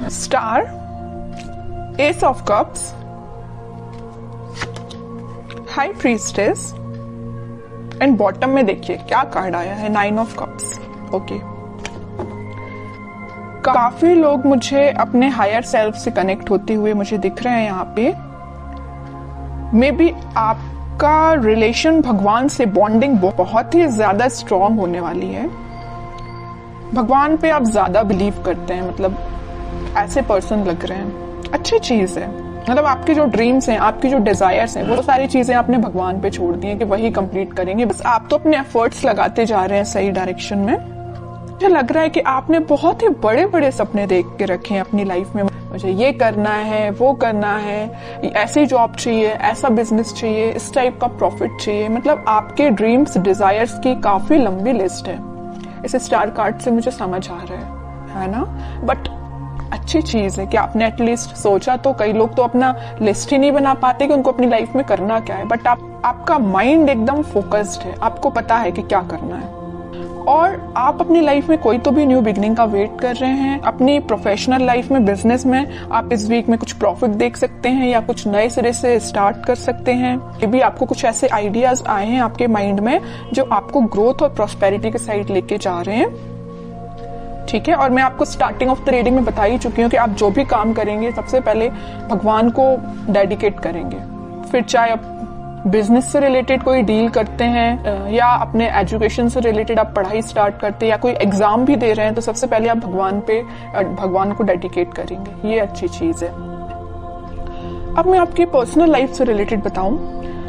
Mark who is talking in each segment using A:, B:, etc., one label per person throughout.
A: Star, S of cups, high priestess and bottom में देखिए क्या कार्ड आया है, 9 ऑफ कप्स। ओके, काफी लोग मुझे अपने हायर सेल्फ से कनेक्ट होते हुए मुझे दिख रहे हैं यहाँ पे। मे बी आपका रिलेशन भगवान से बॉन्डिंग बहुत ही ज्यादा स्ट्रांग होने वाली है। भगवान पे आप ज्यादा बिलीव करते हैं, मतलब ऐसे पर्सन लग रहे हैं। अच्छी चीज है, मतलब आपके जो ड्रीम्स हैं, आपकी जो डिजायर्स हैं, वो सारी चीजें आपने भगवान पे छोड़ दी हैं कि वही कंप्लीट करेंगे। बस आप तो अपने एफर्ट्स लगाते जा रहे हैं सही डायरेक्शन में। मुझे लग रहा है कि आपने बहुत ही बड़े बड़े सपने देख के रखे हैं अपनी लाइफ में। मुझे ये करना है, वो करना है, ऐसी जॉब चाहिए, ऐसा बिजनेस चाहिए, इस टाइप का प्रॉफिट चाहिए। मतलब आपके ड्रीम्स, डिजायर्स की काफी लंबी लिस्ट है। इस स्टार कार्ड से मुझे समझ आ रहा है ना। बट अच्छी चीज है कि आपने एटलीस्ट सोचा। तो कई लोग तो अपना लिस्ट ही नहीं बना पाते कि उनको अपनी लाइफ में करना क्या है। बट आपका माइंड एकदम फोकस्ड है, आपको पता है कि क्या करना है। और आप अपनी लाइफ में कोई तो भी न्यू बिगनिंग का वेट कर रहे हैं। अपनी प्रोफेशनल लाइफ में, बिजनेस में आप इस वीक में कुछ प्रॉफिट देख सकते हैं या कुछ नए सिरे से स्टार्ट कर सकते हैं। ये भी आपको कुछ ऐसे आइडियाज आए हैं आपके माइंड में जो आपको ग्रोथ और प्रॉस्पेरिटी के साइड लेके जा रहे हैं। ठीक है, और मैं आपको स्टार्टिंग ऑफ द रीडिंग में बता ही चुकी हूँ कि आप जो भी काम करेंगे सबसे पहले भगवान को डेडिकेट करेंगे। फिर चाहे आप बिजनेस से रिलेटेड कोई डील करते हैं या अपने एजुकेशन से रिलेटेड आप पढ़ाई स्टार्ट करते हैं या कोई एग्जाम भी दे रहे हैं, तो सबसे पहले आप भगवान को डेडिकेट करेंगे। ये अच्छी चीज है। अब मैं आपकी पर्सनल लाइफ से रिलेटेड बताऊं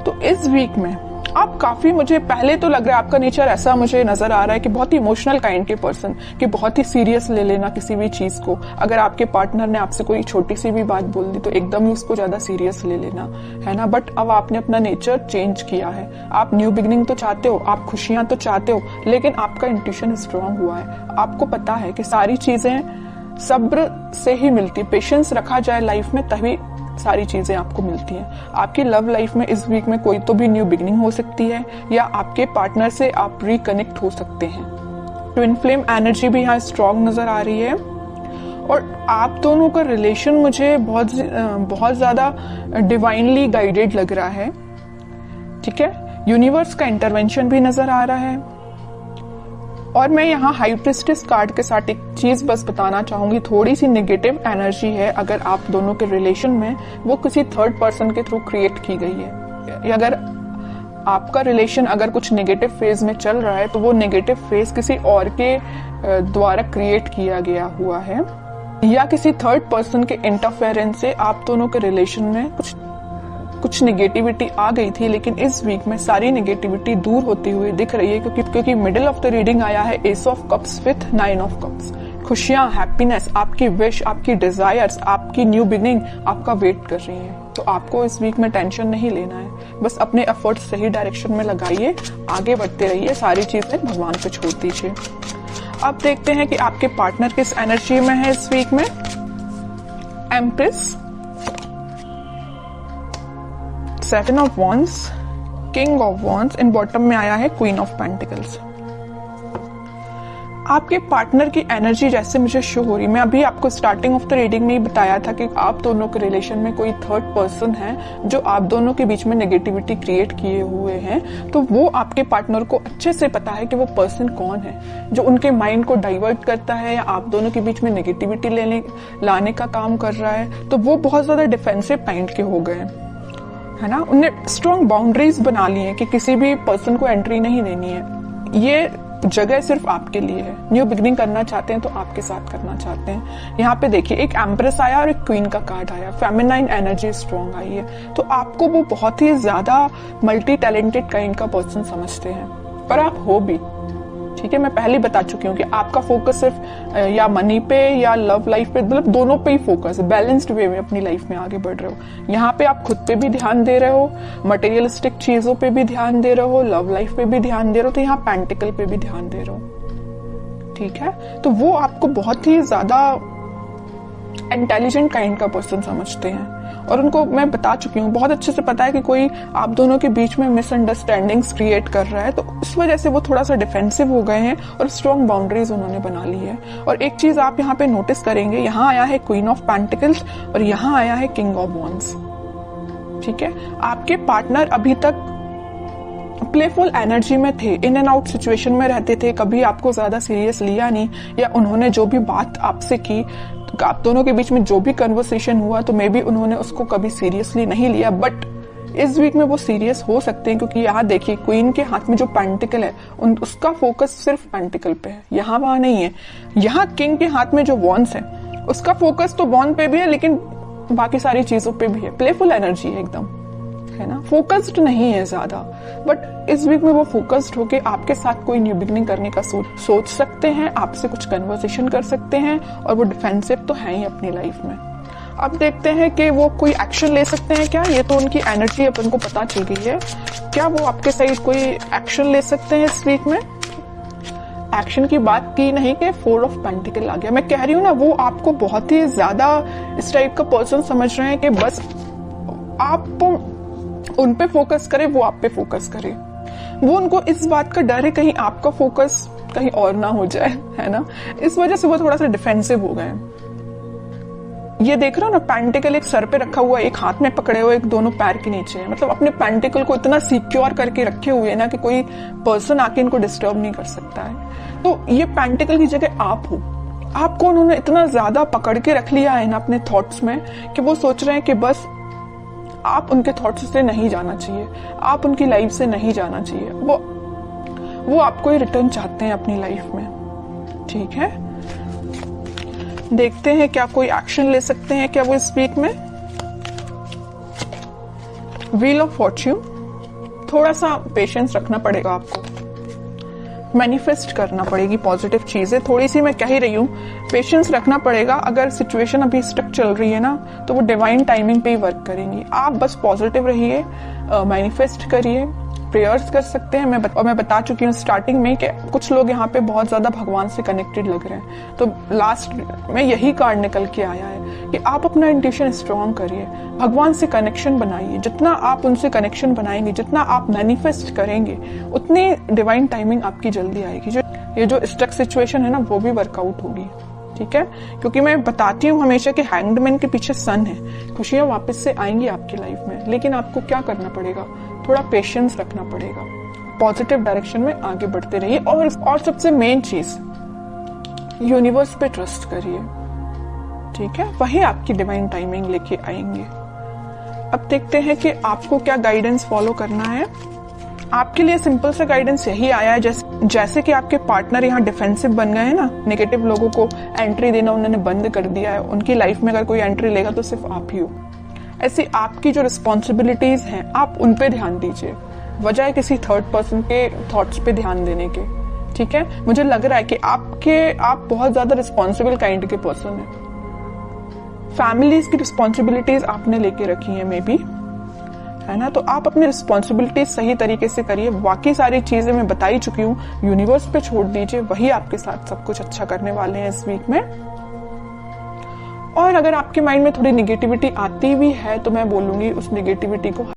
A: तो इस वीक में आप काफी, मुझे पहले तो लग रहा है आपका नेचर ऐसा मुझे नजर आ रहा है कि बहुत ही इमोशनल काइंड के पर्सन, कि बहुत ही सीरियस ले लेना किसी भी चीज को। अगर आपके पार्टनर ने आपसे कोई छोटी सी भी बात बोल दी तो एकदम ही उसको ज्यादा सीरियस ले लेना, है ना। बट अब आपने अपना नेचर चेंज किया है। आप न्यू बिगनिंग तो चाहते हो, आप खुशियां तो चाहते हो, लेकिन आपका इंट्यूशन स्ट्रांग हुआ है। आपको पता है कि सारी चीजें सब्र से ही मिलती, पेशेंस रखा जाए लाइफ में तभी सारी चीजें आपको मिलती हैं। आपकी लव लाइफ में इस वीक में कोई तो भी न्यू बिगनिंग हो सकती है या आपके पार्टनर से आप रिकनेक्ट हो सकते हैं। ट्विन फ्लेम एनर्जी भी यहाँ स्ट्रांग नजर आ रही है और आप दोनों का रिलेशन मुझे बहुत ज्यादा डिवाइनली गाइडेड लग रहा है। ठीक है, यूनिवर्स का इंटरवेंशन भी नजर आ रहा है। और मैं यहाँ हाई प्रीस्टेस कार्ड के साथ एक चीज बस बताना चाहूंगी, थोड़ी सी नेगेटिव एनर्जी है अगर आप दोनों के रिलेशन में, वो किसी थर्ड पर्सन के थ्रू क्रिएट की गई है। अगर आपका रिलेशन अगर कुछ नेगेटिव फेज में चल रहा है तो वो नेगेटिव फेज किसी और के द्वारा क्रिएट किया गया हुआ है या किसी थर्ड पर्सन के इंटरफेरेंस से आप दोनों के रिलेशन में कुछ नेगेटिविटी आ गई थी। लेकिन इस वीक में सारी नेगेटिविटी दूर होती हुई दिख रही है क्योंकि मिडिल ऑफ द रीडिंग आया है S of cups with 9 of cups. खुशियां, हैप्पीनेस, आपकी विश, आपकी डिजायर्स, आपकी न्यू बिगनिंग आपका वेट कर रही है। तो आपको इस वीक में टेंशन नहीं लेना है, बस अपने एफर्ट्स सही डायरेक्शन में लगाइए, आगे बढ़ते रहिए, सारी चीजें भगवान पे छोड़ दीजिए। अब देखते हैं कि आपके पार्टनर किस एनर्जी में है इस वीक में। Empress, 7 of wands, king of wands and bottom में आया है क्वीन ऑफ पेंटिकल्स। आपके पार्टनर की एनर्जी जैसे मुझे शो हो रही, मैं अभी आपको स्टार्टिंग ऑफ द रीडिंग में ही बताया था कि आप दोनों के रिलेशन में कोई थर्ड पर्सन है जो आप दोनों के बीच में नेगेटिविटी क्रिएट किए हुए हैं। तो वो आपके पार्टनर को अच्छे से पता है कि वो पर्सन कौन है जो उनके माइंड को डाइवर्ट करता है या आप दोनों के बीच में नेगेटिविटी लाने का काम कर रहा है। तो वो बहुत ज्यादा डिफेंसिव काइंड के हो गए, है ना। उन्हें स्ट्रॉन्ग बाउंड्रीज बना ली है कि किसी भी पर्सन को एंट्री नहीं देनी है। ये जगह सिर्फ आपके लिए है। न्यू बिगनिंग करना चाहते हैं तो आपके साथ करना चाहते हैं। यहाँ पे देखिए एक एम्प्रेस आया और एक क्वीन का कार्ड आया, फेमिनाइन एनर्जी स्ट्रॉन्ग आई है। तो आपको वो बहुत ही ज्यादा मल्टी टैलेंटेड काइंड का पर्सन समझते हैं और आप हो भी। ठीक है, मैं पहले बता चुकी हूँ कि आपका फोकस सिर्फ या मनी पे या लव लाइफ पे, मतलब दोनों पे ही फोकस है। बैलेंस्ड वे में अपनी लाइफ में आगे बढ़ रहे हो। यहाँ पे आप खुद पे भी ध्यान दे रहे हो, मटेरियलिस्टिक चीजों पे भी ध्यान दे रहे हो, लव लाइफ पे भी ध्यान दे रहे हो, तो यहाँ पेंटिकल पे भी ध्यान दे रहे हो। ठीक है, तो वो आपको बहुत ही ज्यादा इंटेलिजेंट काइंड का पर्सन समझते हैं। और उनको मैं बता चुकी हूँ, बहुत अच्छे से पता है कि कोई आप दोनों के बीच में मिसअंडरस्टैंडिंग्स क्रिएट कर रहा है, तो इस वजह से वो थोड़ा सा डिफेंसिव हो गए हैं और स्ट्रॉन्ग बाउंड्रीज उन्होंने बना ली है। और एक चीज आप यहाँ पे नोटिस करेंगे, यहाँ आया है क्वीन ऑफ पेंटिकल्स और यहाँ आया है किंग ऑफ वॉन्ड्स। ठीक है, आपके पार्टनर अभी तक प्लेफुल एनर्जी में थे, इन एंड आउट सिचुएशन में रहते थे, कभी आपको ज्यादा सीरियस लिया नहीं, या उन्होंने जो भी बात आपसे की, तो आप दोनों के बीच में जो भी कन्वर्सेशन हुआ तो मे बी उन्होंने उसको कभी सीरियसली नहीं लिया। बट इस वीक में वो सीरियस हो सकते हैं, क्योंकि यहाँ देखिए क्वीन के हाथ में जो पेंटिकल है उसका फोकस सिर्फ पेंटिकल पे है, यहाँ वहां नहीं है। यहाँ किंग के हाथ में जो वॉन्ड्स है उसका फोकस तो वॉन्ड पे भी है, लेकिन बाकी सारी चीजों पे भी है। प्लेफुल एनर्जी है एकदम, है ना, फोकस्ड नहीं है ज्यादा। बट इस वीक में वो फोकस्ड होके आपके साथ कोई न्यू बिगनिंग करने का सोच सकते हैं, आपसे कुछ कन्वर्सेशन कर सकते हैं, और वो डिफेंसिव तो है ही अपनी लाइफ में। अब देखते हैं कि वो कोई एक्शन ले सकते हैं क्या। ये तो उनकी एनर्जी अपन को पता चल गई है, क्या वो आपके साइड कोई एक्शन ले सकते हैं इस वीक में। एक्शन की बात की नहीं कि 4 ऑफ पेंटिकल आ गया। मैं कह रही हूँ ना, वो आपको बहुत ही ज्यादा इस टाइप का पर्सन समझ रहे हैं कि बस आप उन पे फोकस करें, वो आप पे फोकस करें। वो उनको इस बात का डर है कहीं आपका फोकस कहीं और ना हो जाए, है ना, इस वजह से वो थोड़ा सा डिफेंसिव हो गए। ये देख रहे हो ना, पेंटिकल एक सर पे रखा हुआ, एक हाथ में पकड़े हुए, एक दोनों पैर के नीचे है। मतलब अपने पेंटिकल को इतना सिक्योर करके रखे हुए है ना कि कोई पर्सन आके इनको डिस्टर्ब नहीं कर सकता है। तो ये पेंटिकल की जगह आप हो, आपको उन्होंने इतना ज्यादा पकड़ के रख लिया है ना अपने थॉट्स में कि वो सोच रहे हैं कि बस आप उनके थॉट्स से नहीं जाना चाहिए, आप उनकी लाइफ से नहीं जाना चाहिए। वो आपको ही रिटर्न चाहते हैं अपनी लाइफ में। ठीक है, देखते हैं क्या कोई एक्शन ले सकते हैं क्या वो इस वीक में। व्हील ऑफ फॉर्च्यून, थोड़ा सा पेशेंस रखना पड़ेगा आपको, मैनिफेस्ट करना पड़ेगी पॉजिटिव चीजें। थोड़ी सी मैं कह ही रही हूँ, पेशेंस रखना पड़ेगा। अगर सिचुएशन अभी स्टक चल रही है ना, तो वो डिवाइन टाइमिंग पे ही वर्क करेंगी। आप बस पॉजिटिव रहिए, मैनिफेस्ट करिए, प्रेयर्स कर सकते हैं। मैं बता चुकी हूँ स्टार्टिंग में कि कुछ लोग यहाँ पे बहुत ज्यादा भगवान से कनेक्टेड लग रहे हैं, तो लास्ट में यही कार्ड निकल के आया है कि आप अपना इंट्यूशन स्ट्रॉन्ग करिए, भगवान से कनेक्शन बनाइए। जितना आप उनसे कनेक्शन बनाएंगे, जितना आप मैनिफेस्ट करेंगे, उतनी डिवाइन टाइमिंग आपकी जल्दी आएगी। ये जो स्टक सिचुएशन है ना, वो भी वर्कआउट होगी। ठीक है, क्योंकि मैं बताती हूँ हमेशा कि हैंग्ड मैन के पीछे सन है, खुशियां वापस से आएंगी आपकी लाइफ में। लेकिन आपको क्या करना पड़ेगा, थोड़ा पेशेंस रखना पड़ेगा, पॉजिटिव डायरेक्शन में आगे बढ़ते रहिए। और सबसे मेन चीज, यूनिवर्स पे ट्रस्ट करिए। ठीक है, वही आपकी डिवाइन टाइमिंग लेके आएंगे। अब देखते हैं कि आपको क्या गाइडेंस फॉलो करना है। आपके लिए सिंपल सा गाइडेंस यही आया है, जैसे कि आपके पार्टनर यहाँ डिफेंसिव बन गए हैं ना, नेगेटिव लोगों को एंट्री देना उन्होंने बंद कर दिया है, उनकी लाइफ में अगर कोई एंट्री लेगा तो सिर्फ आप ही हो। ऐसी आपकी जो रिस्पॉन्सिबिलिटीज हैं, आप उन पे ध्यान दीजिए, बजाय किसी थर्ड पर्सन के थॉट्स पे ध्यान देने के। ठीक है, मुझे लग रहा है कि आप बहुत ज्यादा रिस्पॉन्सिबल काइंड के पर्सन हैं। फैमिलीज की रिस्पॉन्सिबिलिटीज आपने लेके रखी है मे बी, है ना, तो आप अपनी रिस्पॉन्सिबिलिटीज सही तरीके से करिए। बाकी सारी चीजें मैं बता ही चुकी हूँ, यूनिवर्स पे छोड़ दीजिए, वही आपके साथ सब कुछ अच्छा करने वाले हैं इस वीक में। और अगर आपके माइंड में थोड़ी निगेटिविटी आती भी है तो मैं बोलूंगी उस निगेटिविटी को